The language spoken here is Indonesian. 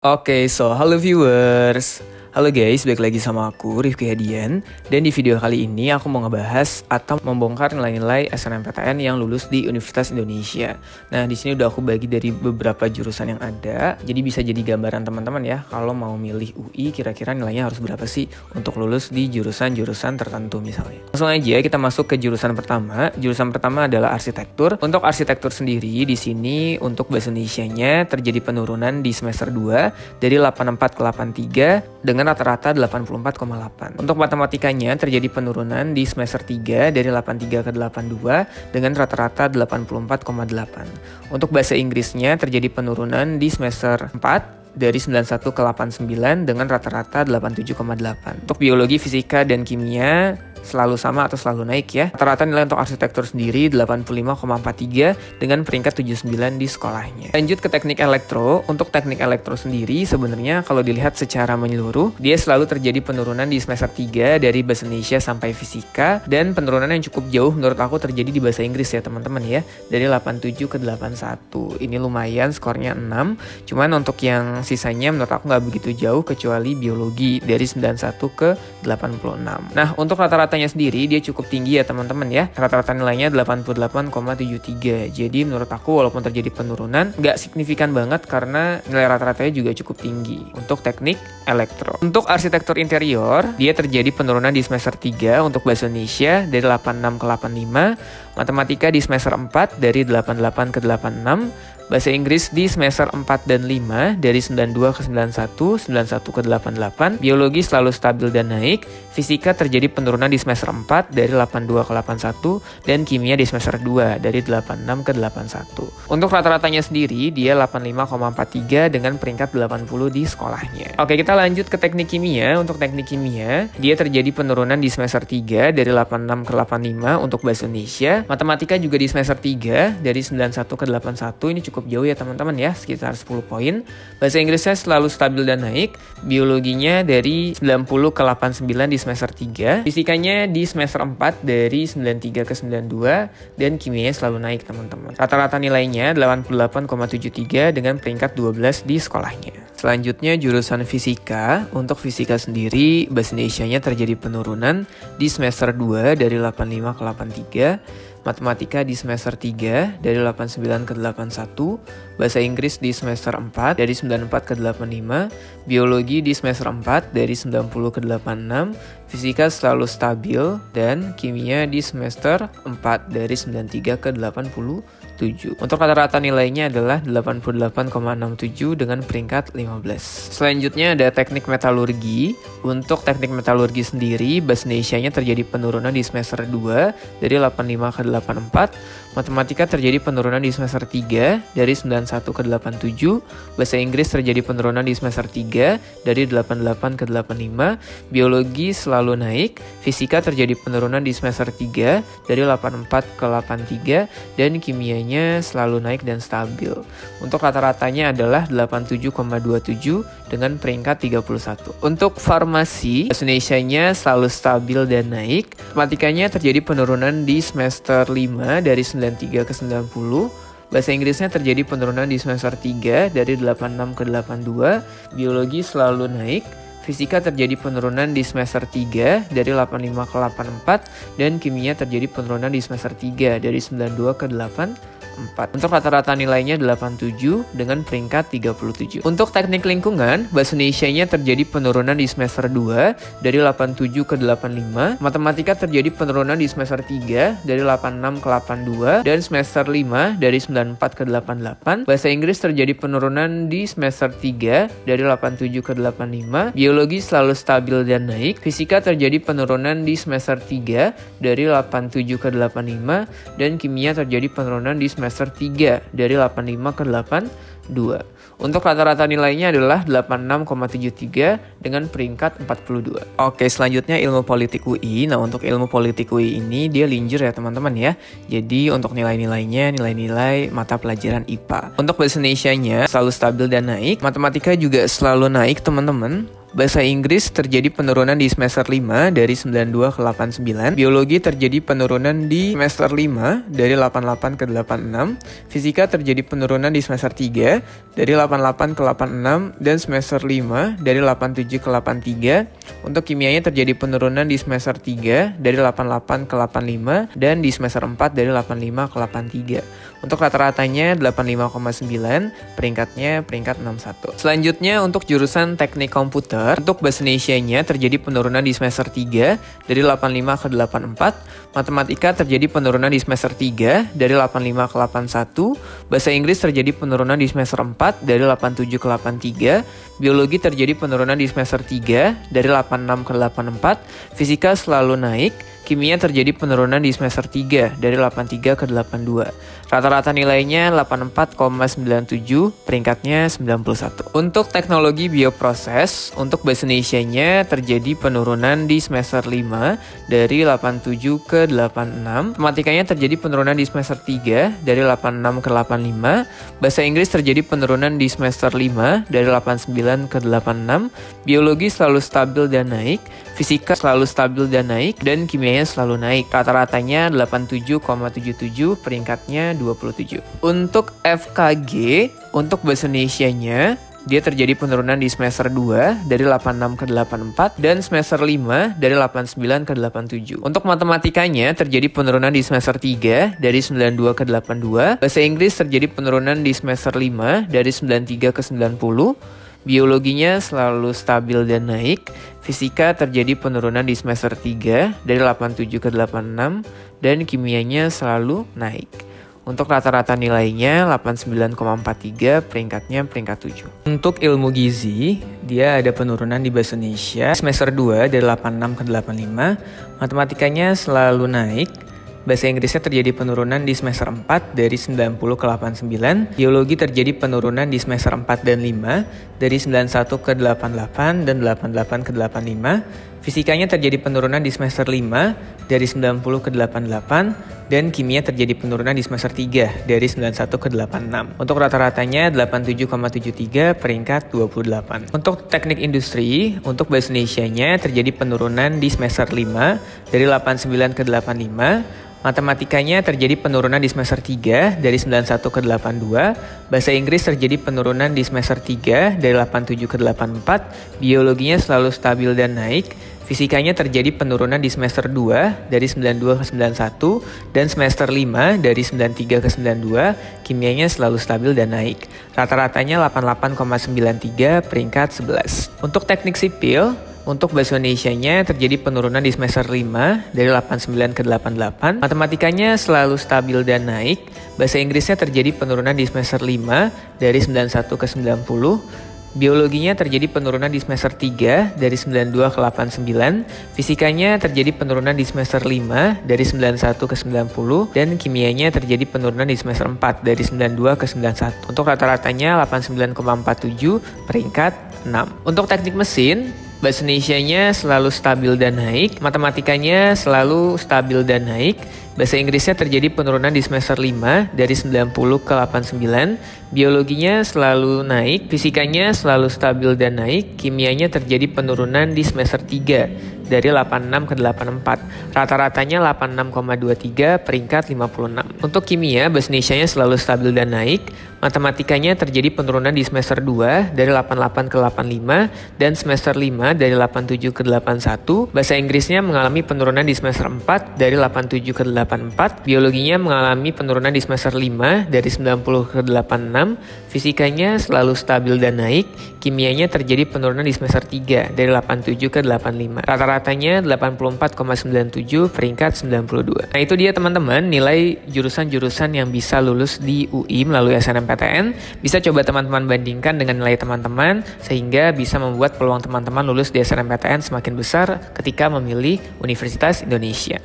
Halo viewers. Halo guys, balik lagi sama aku, Rifki Hadian. Dan di video kali ini aku mau ngebahas atau membongkar nilai-nilai SNMPTN yang lulus di Universitas Indonesia. Nah, di sini udah aku bagi dari beberapa jurusan yang ada. Jadi bisa jadi gambaran teman-teman ya, kalau mau milih UI kira-kira nilainya harus berapa sih untuk lulus di jurusan-jurusan tertentu misalnya. Langsung aja kita masuk ke jurusan pertama. Jurusan pertama adalah arsitektur. Untuk arsitektur sendiri di sini untuk bahasa Indonesianya terjadi penurunan di semester 2 dari 84 ke 83 dengan rata-rata 84,8. Untuk matematikanya terjadi penurunan di semester 3 dari 83 ke 82 dengan rata-rata 84,8. Untuk bahasa Inggrisnya terjadi penurunan di semester 4 dari 91 ke 89 dengan rata-rata 87,8. Untuk biologi, fisika, dan kimia selalu sama atau selalu naik ya. Rata-rata nilai untuk arsitektur sendiri 85,43 dengan peringkat 79 di sekolahnya. Lanjut ke teknik elektro. Untuk teknik elektro sendiri sebenarnya kalau dilihat secara menyeluruh, dia selalu terjadi penurunan di semester 3 dari bahasa Indonesia sampai fisika, dan penurunan yang cukup jauh menurut aku terjadi di bahasa Inggris ya teman-teman ya, dari 87 ke 81. Ini lumayan skornya 6. Cuman untuk yang sisanya menurut aku nggak begitu jauh kecuali biologi dari 91 ke 86. Nah, untuk rata-ratanya sendiri dia cukup tinggi ya teman-teman ya. Rata-rata nilainya 88,73. Jadi menurut aku walaupun terjadi penurunan nggak signifikan banget karena nilai rata-ratanya juga cukup tinggi untuk teknik elektro. Untuk arsitektur interior dia terjadi penurunan di semester 3 untuk bahasa Indonesia dari 86 ke 85, matematika di semester 4 dari 88 ke 86, bahasa Inggris di semester 4 dan 5 dari 92 ke 91, 91 ke 88, biologi selalu stabil dan naik, fisika terjadi penurunan di semester 4 dari 82 ke 81, dan kimia di semester 2 dari 86 ke 81. Untuk rata-ratanya sendiri dia 85,43 dengan peringkat 80 di sekolahnya. Oke, kita lanjut ke teknik kimia. Untuk teknik kimia dia terjadi penurunan di semester 3 dari 86 ke 85 untuk bahasa Indonesia, matematika juga di semester 3 dari 91 ke 81, ini cukup jauh ya teman-teman ya, sekitar 10 poin. Bahasa Inggrisnya selalu stabil dan naik, biologinya dari 90 ke 89 di semester 3, fisikanya di semester 4 dari 93 ke 92, dan kimianya selalu naik teman-teman. Rata-rata nilainya 88,73 dengan peringkat 12 di sekolahnya. Selanjutnya jurusan fisika. Untuk fisika sendiri bahasa Indonesianya terjadi penurunan di semester 2 dari 85 ke 83, matematika di semester 3 dari 89 ke 81, bahasa Inggris di semester 4 dari 94 ke 85, biologi di semester 4 dari 90 ke 86, fisika selalu stabil, dan kimia di semester 4 dari 93 ke 87. Untuk rata-rata nilainya adalah 88,67 dengan peringkat 15. Selanjutnya ada teknik metalurgi. Untuk teknik metalurgi sendiri bahasa Indonesianya terjadi penurunan di semester 2 dari 85 ke 84, matematika terjadi penurunan di semester 3 dari 91 ke 87, bahasa Inggris terjadi penurunan di semester 3 dari 88 ke 85, biologi selalu naik, fisika terjadi penurunan di semester 3 dari 84 ke 83, dan kimianya selalu naik dan stabil. Untuk rata-ratanya adalah 87,27 dengan peringkat 31. Untuk farmasi, bahasa Indonesianya selalu stabil dan naik, matematikanya terjadi penurunan di semester 5 dari 93 ke 90, bahasa Inggrisnya terjadi penurunan di semester 3 dari 86 ke 82, biologi selalu naik, fisika terjadi penurunan di semester 3 dari 85 ke 84, dan kimia terjadi penurunan di semester 3 dari 92 ke 84. Untuk rata-rata nilainya 87 dengan peringkat 37. Untuk teknik lingkungan, bahasa Indonesianya terjadi penurunan di semester 2 dari 87 ke 85, matematika terjadi penurunan di semester 3 dari 86 ke 82, dan semester 5 dari 94 ke 88, bahasa Inggris terjadi penurunan di semester 3 dari 87 ke 85, biologi selalu stabil dan naik, fisika terjadi penurunan di semester 3 dari 87 ke 85, dan kimia terjadi penurunan di semester 3 dari 85 ke 82. Untuk rata-rata nilainya adalah 86,73 dengan peringkat 42. Oke, selanjutnya ilmu politik UI. Nah, untuk ilmu politik UI ini dia linjur ya teman-teman ya. Jadi untuk nilai-nilainya nilai-nilai mata pelajaran IPA. Untuk bahasa Indonesianya selalu stabil dan naik, matematika juga selalu naik teman-teman. Bahasa Inggris terjadi penurunan di semester 5 dari 92 ke 89. Biologi terjadi penurunan di semester 5 dari 88 ke 86. Fisika terjadi penurunan di semester 3 dari 88 ke 86 dan semester 5 dari 87 ke 83. Untuk kimianya terjadi penurunan di semester 3 dari 88 ke 85 dan di semester 4 dari 85 ke 83. Untuk rata-ratanya 85,9, peringkatnya peringkat 61. Selanjutnya untuk jurusan teknik komputer, untuk bahasa Indonesianya terjadi penurunan di semester 3 dari 85 ke 84, matematika terjadi penurunan di semester 3 dari 85 ke 81, bahasa Inggris terjadi penurunan di semester 4 dari 87 ke 83, biologi terjadi penurunan di semester 3 dari 86 ke 84, fisika selalu naik, kimia terjadi penurunan di semester 3 dari 83 ke 82. Rata-rata nilainya 84,97, peringkatnya 91. Untuk teknologi bioproses, untuk bahasa Indonesianya terjadi penurunan di semester 5 dari 87 ke 86. Matematikanya terjadi penurunan di semester 3 dari 86 ke 85. Bahasa Inggris terjadi penurunan di semester 5 dari 89 ke 86. Biologi selalu stabil dan naik, fisika selalu stabil dan naik, dan kimianya selalu naik. Rata-ratanya 87,77, peringkatnya 27. Untuk FKG, untuk bahasa Indonesianya, dia terjadi penurunan di semester 2 dari 86 ke 84 dan semester 5 dari 89 ke 87. Untuk matematikanya terjadi penurunan di semester 3 dari 92 ke 82. Bahasa Inggris terjadi penurunan di semester 5 dari 93 ke 90. Biologinya selalu stabil dan naik. Fisika terjadi penurunan di semester 3 dari 87 ke 86 dan kimianya selalu naik. Untuk rata-rata nilainya 89,43, peringkatnya peringkat 7. Untuk ilmu gizi, dia ada penurunan di bahasa Indonesia semester 2 dari 86 ke 85. Matematikanya selalu naik. Bahasa Inggrisnya terjadi penurunan di semester 4 dari 90 ke 89. Biologi terjadi penurunan di semester 4 dan 5 dari 91 ke 88 dan 88 ke 85. Fisikanya terjadi penurunan di semester 5 dari 90 ke 88 dan kimia terjadi penurunan di semester 3 dari 91 ke 86. Untuk rata-ratanya 87,73, peringkat 28. Untuk teknik industri, untuk bahasa Indonesianya terjadi penurunan di semester 5 dari 89 ke 85. Matematikanya terjadi penurunan di semester 3 dari 91 ke 82. Bahasa Inggris terjadi penurunan di semester 3 dari 87 ke 84. Biologinya selalu stabil dan naik. Fisikanya terjadi penurunan di semester 2 dari 92 ke 91 dan semester 5 dari 93 ke 92. Kimianya selalu stabil dan naik. Rata-ratanya 88,93, peringkat 11. Untuk teknik sipil, untuk bahasa Indonesianya terjadi penurunan di semester 5 dari 89 ke 88. Matematikanya selalu stabil dan naik. Bahasa Inggrisnya terjadi penurunan di semester 5 dari 91 ke 90. Biologinya terjadi penurunan di semester 3 dari 92 ke 89. Fisikanya terjadi penurunan di semester 5 dari 91 ke 90. Dan kimianya terjadi penurunan di semester 4 dari 92 ke 91. Untuk rata-ratanya 89,47, peringkat 6. Untuk teknik mesin, bahasa Indonesianya selalu stabil dan naik, matematikanya selalu stabil dan naik, bahasa Inggrisnya terjadi penurunan di semester 5 dari 90 ke 89, biologinya selalu naik, fisikanya selalu stabil dan naik, kimianya terjadi penurunan di semester 3 dari 86 ke 84. Rata-ratanya 86,23, peringkat 56. Untuk kimia, bahasa Indonesianya selalu stabil dan naik, matematikanya terjadi penurunan di semester 2 dari 88 ke 85 dan semester 5 dari 87 ke 81. Bahasa Inggrisnya mengalami penurunan di semester 4 dari 87 ke 84. Biologinya mengalami penurunan di semester 5 dari 90 ke 86. Fisikanya selalu stabil dan naik. Kimianya terjadi penurunan di semester 3 dari 87 ke 85. Rata-ratanya 84,97, peringkat 92. Nah, itu dia teman-teman nilai jurusan-jurusan yang bisa lulus di UI melalui SNMPTN. Bisa coba teman-teman bandingkan dengan nilai teman-teman sehingga bisa membuat peluang teman-teman lulus di SNMPTN semakin besar ketika memilih Universitas Indonesia.